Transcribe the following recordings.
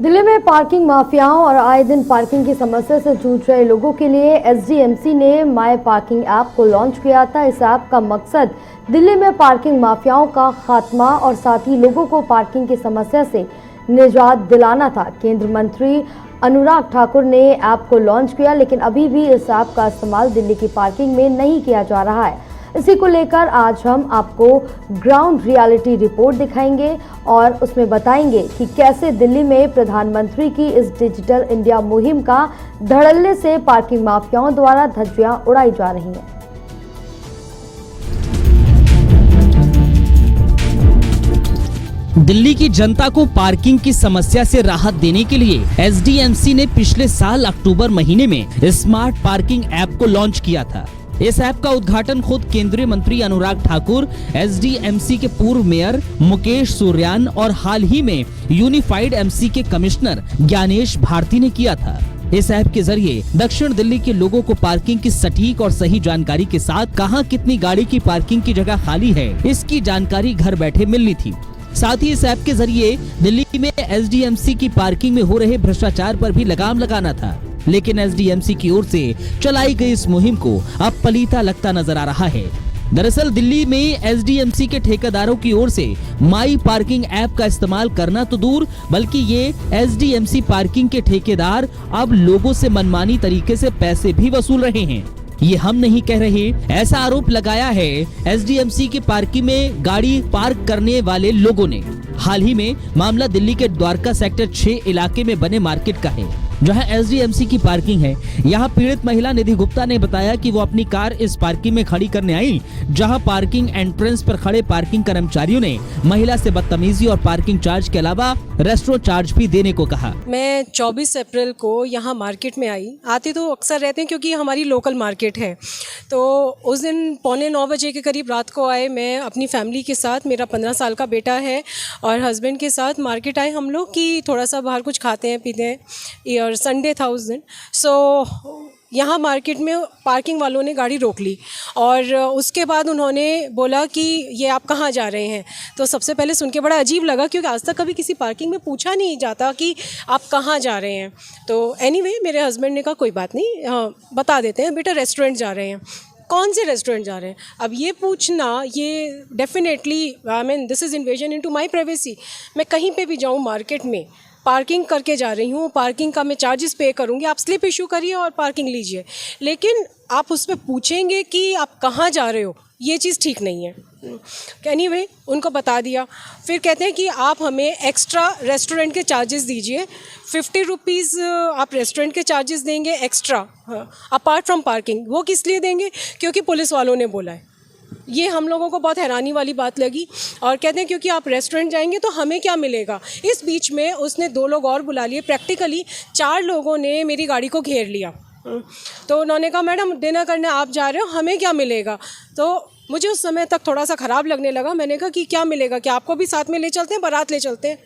दिल्ली में पार्किंग माफियाओं और आए दिन पार्किंग की समस्या से जूझ रहे लोगों के लिए एसडीएमसी ने माई पार्किंग ऐप को लॉन्च किया था। इस ऐप का मकसद दिल्ली में पार्किंग माफियाओं का खात्मा और साथ ही लोगों को पार्किंग की समस्या से निजात दिलाना था। केंद्रीय मंत्री अनुराग ठाकुर ने ऐप को लॉन्च किया, लेकिन अभी भी इस ऐप का इस्तेमाल दिल्ली की पार्किंग में नहीं किया जा रहा है। इसी को लेकर आज हम आपको ग्राउंड रियलिटी रिपोर्ट दिखाएंगे और उसमें बताएंगे कि कैसे दिल्ली में प्रधानमंत्री की इस डिजिटल इंडिया मुहिम का धड़ल्ले से पार्किंग माफियाओं द्वारा धज्जियां उड़ाई जा रही हैं। दिल्ली की जनता को पार्किंग की समस्या से राहत देने के लिए एसडीएमसी ने पिछले साल अक्टूबर महीने में स्मार्ट पार्किंग ऐप को लॉन्च किया था। इस ऐप का उद्घाटन खुद केंद्रीय मंत्री अनुराग ठाकुर, एसडीएमसी के पूर्व मेयर मुकेश सूर्यान और हाल ही में यूनिफाइड एमसी के कमिश्नर ज्ञानेश भारती ने किया था। इस ऐप के जरिए दक्षिण दिल्ली के लोगों को पार्किंग की सटीक और सही जानकारी के साथ कहां कितनी गाड़ी की पार्किंग की जगह खाली है, इसकी जानकारी घर बैठे मिलनी थी। साथ ही इस ऐप के जरिए दिल्ली में एसडीएमसी की पार्किंग में हो रहे भ्रष्टाचार पर भी लगाम लगाना था, लेकिन एसडीएमसी की ओर से चलाई गई इस मुहिम को अब पलीता लगता नजर आ रहा है। दरअसल दिल्ली में एसडीएमसी के ठेकेदारों की ओर से माई पार्किंग ऐप का इस्तेमाल करना तो दूर, बल्कि ये एसडीएमसी पार्किंग के ठेकेदार अब लोगों से मनमानी तरीके से पैसे भी वसूल रहे हैं। ये हम नहीं कह रहे, ऐसा आरोप लगाया है एसडीएमसी की पार्किंग में गाड़ी पार्क करने वाले लोगों ने। हाल ही में मामला दिल्ली के द्वारका सेक्टर 6 इलाके में बने मार्केट का है, जहां एसडीएमसी की पार्किंग है। यहां पीड़ित महिला निधि गुप्ता ने बताया कि वो अपनी कार इस पार्किंग में खड़ी करने आई, जहां पार्किंग एंट्रेंस पर खड़े पार्किंग कर्मचारियों ने महिला से बदतमीजी और पार्किंग चार्ज के अलावा रेस्टोरेंट चार्ज भी देने को कहा। मैं 24 अप्रैल को यहाँ मार्केट में आई। आती तो अक्सर रहते हैं क्योंकि हमारी लोकल मार्केट है। तो उस दिन 8:45 बजे के करीब रात को आए, मैं अपनी फैमिली के साथ, मेरा 15 साल का बेटा है और हस्बैंड के साथ मार्केट आए हम लोग कि थोड़ा सा बाहर कुछ खाते हैं पीते हैं, और संडे था उस दिन। यहाँ मार्केट में पार्किंग वालों ने गाड़ी रोक ली और उसके बाद उन्होंने बोला कि ये आप कहाँ जा रहे हैं। तो सबसे पहले सुन के बड़ा अजीब लगा, क्योंकि आज तक कभी किसी पार्किंग में पूछा नहीं जाता कि आप कहाँ जा रहे हैं। तो एनीवे मेरे हस्बैंड ने कहा कोई बात नहीं, हाँ बता देते हैं, बेटा रेस्टोरेंट जा रहे हैं। कौन से रेस्टोरेंट जा रहे हैं? अब ये पूछना, ये definitely I mean this is invasion into my privacy. मैं कहीं पे भी जाऊँ मार्केट में, पार्किंग करके जा रही हूँ, पार्किंग का मैं चार्जेस पे करूँगी, आप स्लिप इशू करिए और पार्किंग लीजिए, लेकिन आप उस पर पूछेंगे कि आप कहाँ जा रहे हो, ये चीज़ ठीक नहीं है। एनीवे उनको बता दिया। फिर कहते हैं कि आप हमें एक्स्ट्रा रेस्टोरेंट के चार्जेस दीजिए, 50 रुपीज़ आप रेस्टोरेंट के चार्जेस देंगे एक्स्ट्रा अपार्ट फ्रॉम पार्किंग। वो किस लिए देंगे? क्योंकि पुलिस वालों ने बोला है। ये हम लोगों को बहुत हैरानी वाली बात लगी और कहते हैं क्योंकि आप रेस्टोरेंट जाएंगे तो हमें क्या मिलेगा। इस बीच में उसने 2 लोग और बुला लिए, प्रैक्टिकली 4 लोगों ने मेरी गाड़ी को घेर लिया। तो उन्होंने कहा मैडम डिनर करने आप जा रहे हो, हमें क्या मिलेगा। तो मुझे उस समय तक थोड़ा सा ख़राब लगने लगा। मैंने कहा कि क्या मिलेगा, क्या आपको भी साथ में ले चलते हैं, बारात ले चलते हैं।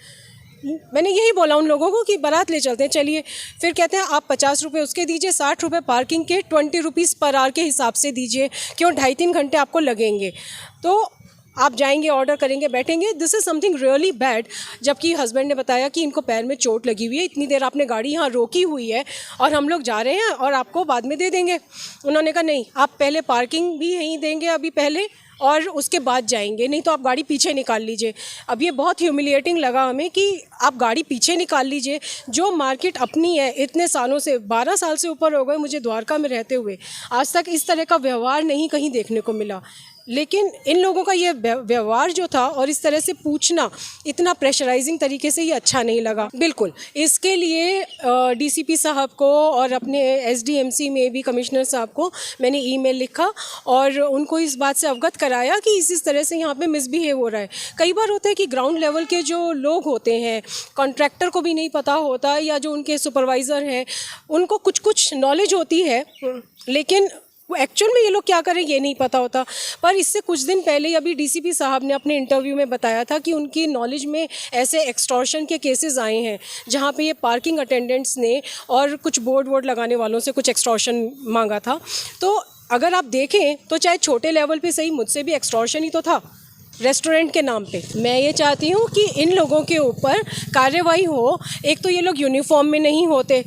मैंने यही बोला उन लोगों को कि बारात ले चलते हैं, चलिए। फिर कहते हैं आप 50 रुपये उसके दीजिए, 60 रुपये पार्किंग के, 20 रुपीज़ पर आवर के हिसाब से दीजिए, क्यों 2.5-3 घंटे आपको लगेंगे। तो आप जाएंगे, ऑर्डर करेंगे, बैठेंगे। This is something really bad. जबकि हस्बैंड ने बताया कि इनको पैर में चोट लगी हुई है, इतनी देर आपने गाड़ी यहाँ रोकी हुई है और हम लोग जा रहे हैं और आपको बाद में दे देंगे। उन्होंने कहा नहीं, आप पहले पार्किंग भी यहीं देंगे अभी पहले और उसके बाद जाएंगे, नहीं तो आप गाड़ी पीछे निकाल लीजिए। अब ये बहुत ह्यूमिलिएटिंग लगा हमें कि आप गाड़ी पीछे निकाल लीजिए। जो मार्केट अपनी है, इतने सालों से, 12 साल से ऊपर हो गए मुझे द्वारका में रहते हुए, आज तक इस तरह का व्यवहार नहीं कहीं देखने को मिला। लेकिन इन लोगों का ये व्यवहार जो था और इस तरह से पूछना इतना प्रेशराइजिंग तरीके से, ये अच्छा नहीं लगा बिल्कुल। इसके लिए डीसीपी साहब को और अपने एसडीएमसी में भी कमिश्नर साहब को मैंने ईमेल लिखा और उनको इस बात से अवगत कराया कि इस तरह से यहाँ पे मिसबिहेव हो रहा है। कई बार होता है कि ग्राउंड लेवल के जो लोग होते हैं, कॉन्ट्रैक्टर को भी नहीं पता होता, या जो उनके सुपरवाइज़र हैं उनको कुछ नॉलेज होती है, लेकिन वो एक्चुअल में ये लोग क्या करें ये नहीं पता होता। पर इससे कुछ दिन पहले ही अभी डीसीपी साहब ने अपने इंटरव्यू में बताया था कि उनकी नॉलेज में ऐसे एक्सटॉर्शन के केसेस आए हैं जहाँ पे ये पार्किंग अटेंडेंट्स ने और कुछ बोर्ड लगाने वालों से कुछ एक्सटॉर्शन मांगा था। तो अगर आप देखें तो चाहे छोटे लेवल पे सही, मुझसे भी एक्सटॉर्शन ही तो था। रेस्टोरेंट के नाम पे। मैं ये चाहती हूँ कि इन लोगों के ऊपर कार्रवाई हो। एक तो ये लोग यूनिफॉर्म में नहीं होते,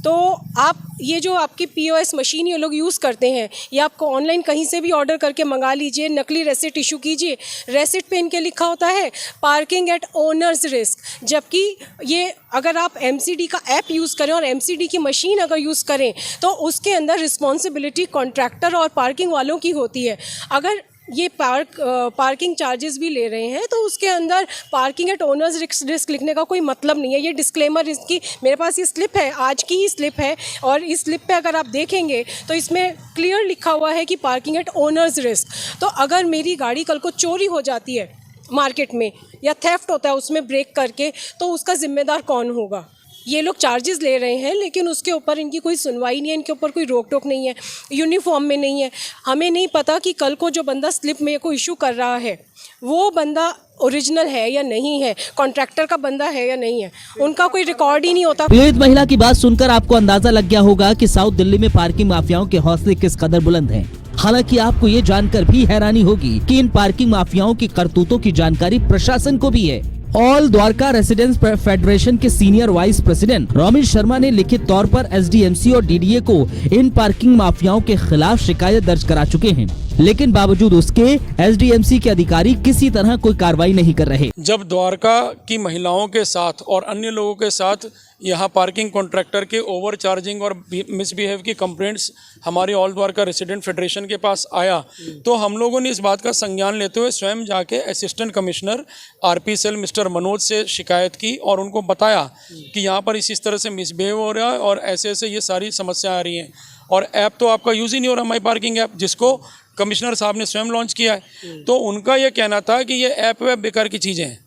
तो आप ये जो आपकी POS मशीन ये लोग यूज़ करते हैं, ये आपको ऑनलाइन कहीं से भी ऑर्डर करके मंगा लीजिए, नकली रेसिट इशू कीजिए। रेसिट पे इनके लिखा होता है पार्किंग एट ओनर्स रिस्क, जबकि ये अगर आप MCD का ऐप यूज़ करें और MCD की मशीन अगर यूज़ करें तो उसके अंदर रिस्पॉन्सिबिलिटी कॉन्ट्रैक्टर और पार्किंग वालों की होती है। अगर ये पार्किंग चार्जेस भी ले रहे हैं तो उसके अंदर पार्किंग एट ओनर्स रिस्क लिखने का कोई मतलब नहीं है। ये डिस्क्लेमर इसकी मेरे पास ये स्लिप है, आज की ही स्लिप है, और इस स्लिप पे अगर आप देखेंगे तो इसमें क्लियर लिखा हुआ है कि पार्किंग एट ओनर्स रिस्क। तो अगर मेरी गाड़ी कल को चोरी हो जाती है मार्केट में या थेफ्ट होता है उसमें ब्रेक करके, तो उसका जिम्मेदार कौन होगा? ये लोग चार्जेस ले रहे हैं लेकिन उसके ऊपर इनकी कोई सुनवाई नहीं है, इनके ऊपर कोई रोक टोक नहीं है, यूनिफॉर्म में नहीं है। हमें नहीं पता कि कल को जो बंदा स्लिप मेरे को इशू कर रहा है वो बंदा ओरिजिनल है या नहीं है, कॉन्ट्रैक्टर का बंदा है या नहीं है, उनका कोई रिकॉर्ड ही नहीं होता। पीड़ित महिला की बात सुनकर आपको अंदाजा लग गया होगा कि साउथ दिल्ली में पार्किंग माफियाओं के हौसले किस कदर बुलंद हैं। हालांकि आपको ये जानकर भी हैरानी होगी कि इन पार्किंग माफियाओं की करतूतों की जानकारी प्रशासन को भी है। ऑल द्वारका रेसिडेंट्स फेडरेशन के senior vice president Romit Sharma ने लिखित तौर पर SDMC और DDA को इन पार्किंग माफियाओं के खिलाफ शिकायत दर्ज करा चुके हैं, लेकिन बावजूद उसके SDMC के अधिकारी किसी तरह कोई कार्रवाई नहीं कर रहे। जब द्वारका की महिलाओं के साथ और अन्य लोगों के साथ यहाँ पार्किंग कॉन्ट्रैक्टर के ओवर चार्जिंग और मिसबिहेव की कंप्लेंट्स हमारी ऑल द्वारका रेसिडेंट फेडरेशन के पास आया, तो हम लोगों ने इस बात का संज्ञान लेते हुए स्वयं जाके assistant commissioner RP cell mister Manoj से शिकायत की और उनको बताया कि यहाँ पर इस तरह से मिसबिहेव हो रहा है और ऐसे ऐसे ये सारी समस्या आ रही हैं। और ऐप तो आपका यूज़ ही नहीं हो रहा, माई पार्किंग ऐप, जिसको कमिश्नर साहब ने स्वयं लॉन्च किया है। तो उनका ये कहना था कि ये ऐप वेब बेकार की चीज़ें हैं,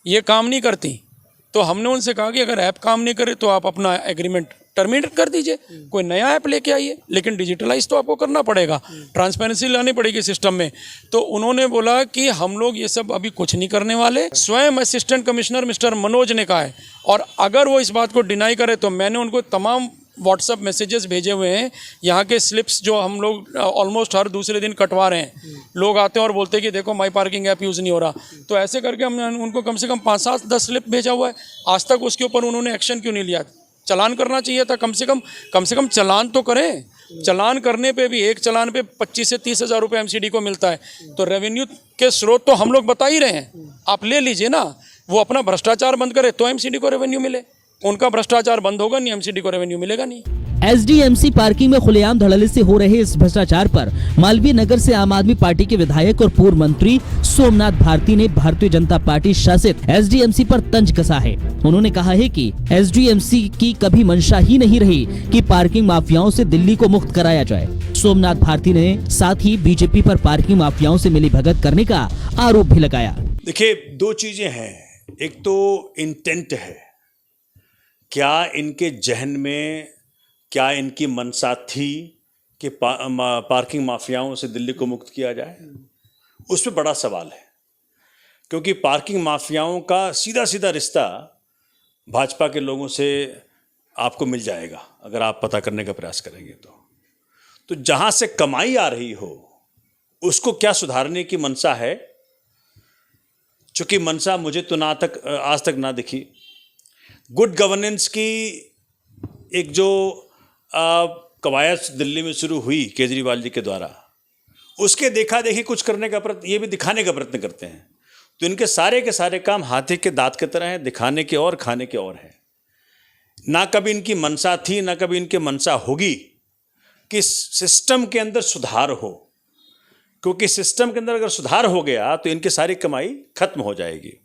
ये काम नहीं करती। तो हमने उनसे कहा कि अगर ऐप काम नहीं करे तो आप अपना एग्रीमेंट टर्मिनेट कर दीजिए, कोई नया ऐप लेके आइए, लेकिन डिजिटलाइज तो आपको करना पड़ेगा, ट्रांसपेरेंसी लानी पड़ेगी सिस्टम में। तो उन्होंने बोला कि हम लोग ये सब अभी कुछ नहीं करने वाले। स्वयं असिस्टेंट कमिश्नर मिस्टर मनोज ने कहा है, और अगर वो इस बात को डिनाई करे तो मैंने उनको तमाम व्हाट्सअप मैसेजेस भेजे हुए हैं। यहाँ के स्लिप्स जो हम लोग ऑलमोस्ट हर दूसरे दिन कटवा रहे हैं, लोग आते हैं और बोलते हैं कि देखो माई पार्किंग ऐप यूज़ नहीं हो रहा। तो ऐसे करके हमने उनको कम से कम 5-7-10 स्लिप भेजा हुआ है। आज तक उसके ऊपर उन्होंने एक्शन क्यों नहीं लिया? चालान करना चाहिए था, कम से कम चालान तो करें। चालान करने पे भी एक चालान पे 25 से 30 हज़ार रुपये MCD को मिलता है। तो रेवेन्यू के स्रोत तो हम लोग बता ही रहे हैं, आप ले लीजिए ना। वो अपना भ्रष्टाचार बंद करे तो MCD को रेवेन्यू मिले, उनका भ्रष्टाचार बंद होगा नहीं, MCD को रेवेन्यू मिलेगा नहीं। SDMC पार्किंग में खुलेआम धड़ल्ले से हो रहे इस भ्रष्टाचार पर मालवीय नगर से आम आदमी पार्टी के विधायक और पूर्व मंत्री सोमनाथ भारती ने भारतीय जनता पार्टी शासित SDMC पर तंज कसा है। उन्होंने कहा है कि SDMC की कभी मंशा ही नहीं रही कि पार्किंग माफियाओं से दिल्ली को मुक्त कराया जाए। सोमनाथ भारती ने साथ ही BJP पर पार्किंग माफियाओं से मिलीभगत करने का आरोप भी लगाया। देखिए, दो चीजें हैं, एक तो इंटेंट है, क्या इनके जहन में, क्या इनकी मंशा थी कि पार्किंग माफियाओं से दिल्ली को मुक्त किया जाए? उस पर बड़ा सवाल है, क्योंकि पार्किंग माफियाओं का सीधा सीधा रिश्ता भाजपा के लोगों से आपको मिल जाएगा अगर आप पता करने का प्रयास करेंगे। तो जहां से कमाई आ रही हो उसको क्या सुधारने की मंशा है? चूंकि मंशा मुझे तो आज तक ना दिखी। गुड गवर्नेंस की एक जो कवायद दिल्ली में शुरू हुई केजरीवाल जी के द्वारा, उसके देखा देखी कुछ करने का प्रयत्न, ये भी दिखाने का प्रयत्न करते हैं। तो इनके सारे के सारे काम हाथी के दांत की तरह हैं, दिखाने के और खाने के और हैं। ना कभी इनकी मंशा थी, ना कभी इनकी मंशा होगी कि सिस्टम के अंदर सुधार हो, क्योंकि सिस्टम के अंदर अगर सुधार हो गया तो इनकी सारी कमाई खत्म हो जाएगी।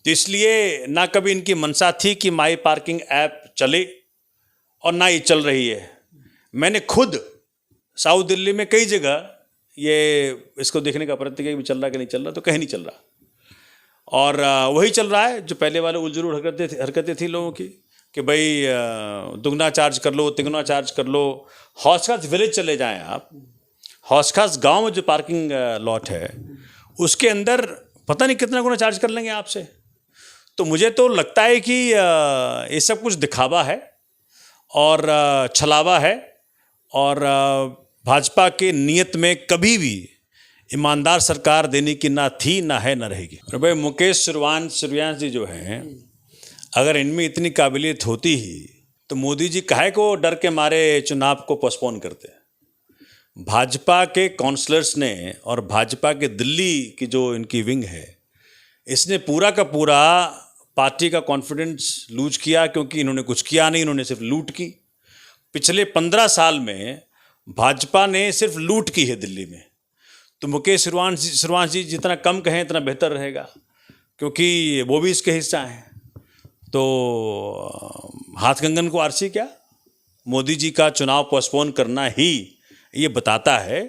तो इसलिए ना कभी इनकी मंशा थी कि माई पार्किंग ऐप चले, और ना ही चल रही है। मैंने खुद साउथ दिल्ली में कई जगह ये इसको देखने का प्रयत्न किया कि चल रहा कि नहीं चल रहा, तो कहीं नहीं चल रहा। और वही चल रहा है जो पहले वाले उलझुल हरकतें थी लोगों की, कि भाई दुगना चार्ज कर लो, तिगुना चार्ज कर लो। हौसखास विलेज चले जाएं आप, हौसखास गांव में जो पार्किंग लॉट है उसके अंदर पता नहीं कितना गुना चार्ज कर लेंगे आपसे। तो मुझे तो लगता है कि ये सब कुछ दिखावा है और छलावा है, और भाजपा के नियत में कभी भी ईमानदार सरकार देने की ना थी, ना है, ना रहेगी। और भाई मुकेश सूर्यवंशी जी जो हैं, अगर इनमें इतनी काबिलियत होती ही तो मोदी जी काहे को डर के मारे चुनाव को पोस्टपोन करते हैं। भाजपा के काउंसलर्स ने और भाजपा के दिल्ली की जो इनकी विंग है, इसने पूरा का पूरा पार्टी का कॉन्फिडेंस लूज किया, क्योंकि इन्होंने कुछ किया नहीं, इन्होंने सिर्फ लूट की। पिछले 15 साल में भाजपा ने सिर्फ लूट की है दिल्ली में। तो मुकेश सूर्यवंशी जितना कम कहें इतना बेहतर रहेगा, क्योंकि वो भी इसके हिस्सा हैं। तो हाथ कंगन को आरसी क्या, मोदी जी का चुनाव पोस्टपोन करना ही ये बताता है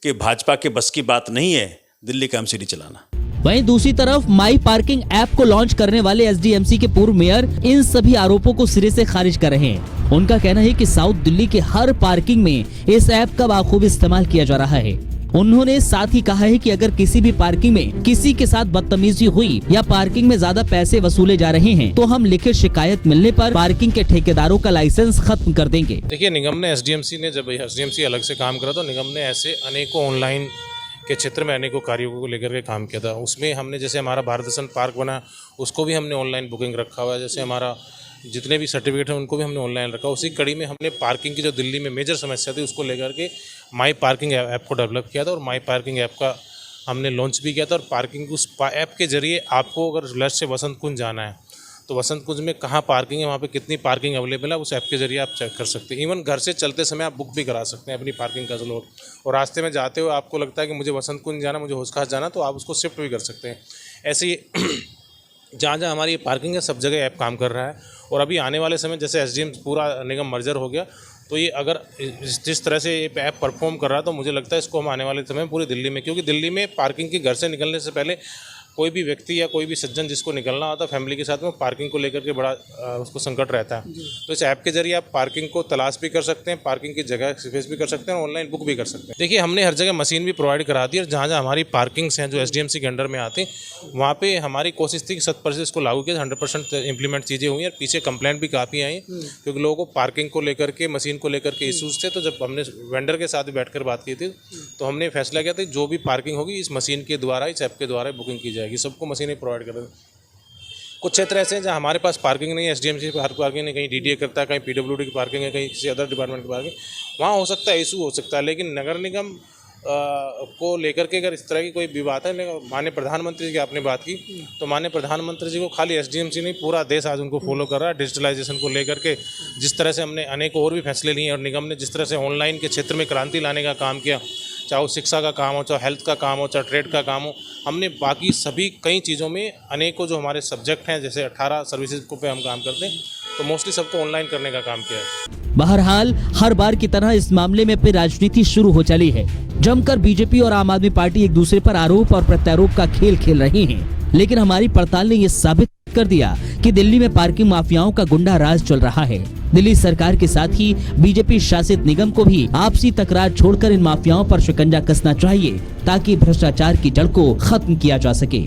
कि भाजपा के बस की बात नहीं है दिल्ली का एमसीडी चलाना। वहीं दूसरी तरफ माई पार्किंग ऐप को लॉन्च करने वाले एसडीएमसी के पूर्व मेयर इन सभी आरोपों को सिरे से खारिज कर रहे हैं। उनका कहना है कि साउथ दिल्ली के हर पार्किंग में इस ऐप का बाखूबी इस्तेमाल किया जा रहा है। उन्होंने साथ ही कहा है कि अगर किसी भी पार्किंग में किसी के साथ बदतमीजी हुई या पार्किंग में ज्यादा पैसे वसूले जा रहे हैं तो हम लिखित शिकायत मिलने पर पार्किंग के ठेकेदारों का लाइसेंस खत्म कर देंगे। देखिए, निगम ने एसडीएमसी ने जब एसडीएमसी अलग से काम करा तो निगम ने ऐसे अनेकों ऑनलाइन के क्षेत्र में अनेकों कार्यों को लेकर के काम किया था। उसमें हमने जैसे हमारा भारत दर्शन पार्क बना, उसको भी हमने ऑनलाइन बुकिंग रखा हुआ है। जैसे हमारा जितने भी सर्टिफिकेट हैं उनको भी हमने ऑनलाइन रखा। उसी कड़ी में हमने पार्किंग की जो दिल्ली में मेजर समस्या थी उसको लेकर के माई पार्किंग ऐप को डेवलप किया था और माई पार्किंग ऐप का हमने लॉन्च भी किया था। और पार्किंग उस ऐप के जरिए आपको अगर लक्ष्य से वसंत कुंज जाना है तो वसंत कुंज में कहाँ पार्किंग है, वहाँ पे कितनी पार्किंग अवेलेबल है, उस ऐप के जरिए आप चेक कर सकते हैं। इवन घर से चलते समय आप बुक भी करा सकते हैं अपनी पार्किंग का स्लॉट। और रास्ते में जाते हुए आपको लगता है कि मुझे वसंत कुंज जाना, मुझे होश खास जाना, तो आप उसको शिफ्ट भी कर सकते हैं। ऐसे ही जहाँ जहाँ हमारी पार्किंग है सब जगह ऐप काम कर रहा है। और अभी आने वाले समय जैसे एसडीएम पूरा निगम मर्जर हो गया तो ये अगर जिस तरह से ये ऐप परफॉर्म कर रहा है तो मुझे लगता है इसको हम आने वाले समय पूरी दिल्ली में, क्योंकि दिल्ली में पार्किंग की घर से निकलने से पहले कोई भी व्यक्ति या कोई भी सज्जन जिसको निकलना होता है फैमिली के साथ में, पार्किंग को लेकर के बड़ा उसको संकट रहता है। तो इस ऐप के जरिए आप पार्किंग को तलाश भी कर सकते हैं, पार्किंग की जगह स्पेस भी कर सकते हैं और ऑनलाइन बुक भी कर सकते हैं। देखिए, हमने हर जगह मशीन भी प्रोवाइड करा दी और जहाँ जहाँ हमारी पार्किंग्स हैं जो एसडीएमसी के अंडर में आते हैं वहाँ पे हमारी कोशिश थी कि 100% इसको लागू किया, 100% इंप्लीमेंट चीज़ें हुई और पीछे कंप्लेंट भी काफ़ी आई क्योंकि लोगों को पार्किंग को लेकर के, मशीन को लेकर के इशूज़ थे। तो जब हमने वेंडर के साथ भी बैठकर बात की थी तो हमने फैसला किया था जो भी पार्किंग होगी इस मशीन के द्वारा, इस ऐप के द्वारा बुकिंग की जाएगी। सबको मशीनें प्रोवाइड कर रहे हैं। कुछ क्षेत्र ऐसे हैं जहाँ हमारे पास पार्किंग नहीं है, एसडीएमसी पार्किंग नहीं, कहीं डीडीए करता है, कहीं पीडब्ल्यूडी की पार्किंग है, कहीं किसी अदर डिपार्टमेंट की पार्किंग, वहाँ हो सकता है इशू हो सकता है। लेकिन नगर निगम को लेकर के अगर इस तरह की कोई भी बात है, माननीय प्रधानमंत्री जी की आपने बात की तो माननीय प्रधानमंत्री जी को खाली एसडीएमसी नहीं पूरा देश आज उनको फॉलो कर रहा है। डिजिटलाइजेशन को लेकर के जिस तरह से हमने अनेक और भी फैसले लिए और निगम ने जिस तरह से ऑनलाइन के क्षेत्र में क्रांति लाने का काम किया, चाहे वो शिक्षा का काम हो, चाहे हेल्थ का काम हो, चाहे ट्रेड का काम हो, हमने बाकी सभी कई चीज़ों में अनेकों जो हमारे सब्जेक्ट हैं जैसे 18 सर्विसेज को पे हम काम करते हैं तो मोस्टली सबको ऑनलाइन करने का काम किया है। बहरहाल हर बार की तरह इस मामले में फिर राजनीति शुरू हो चली है। जमकर बीजेपी और आम आदमी पार्टी एक दूसरे पर आरोप और प्रत्यारोप का खेल खेल रही हैं। लेकिन हमारी पड़ताल ने ये साबित कर दिया कि दिल्ली में पार्किंग माफियाओं का गुंडा राज चल रहा है। दिल्ली सरकार के साथ ही बीजेपी शासित निगम को भी आपसी तकरार छोड़कर इन माफियाओं पर शिकंजा कसना चाहिए ताकि भ्रष्टाचार की जड़ को खत्म किया जा सके।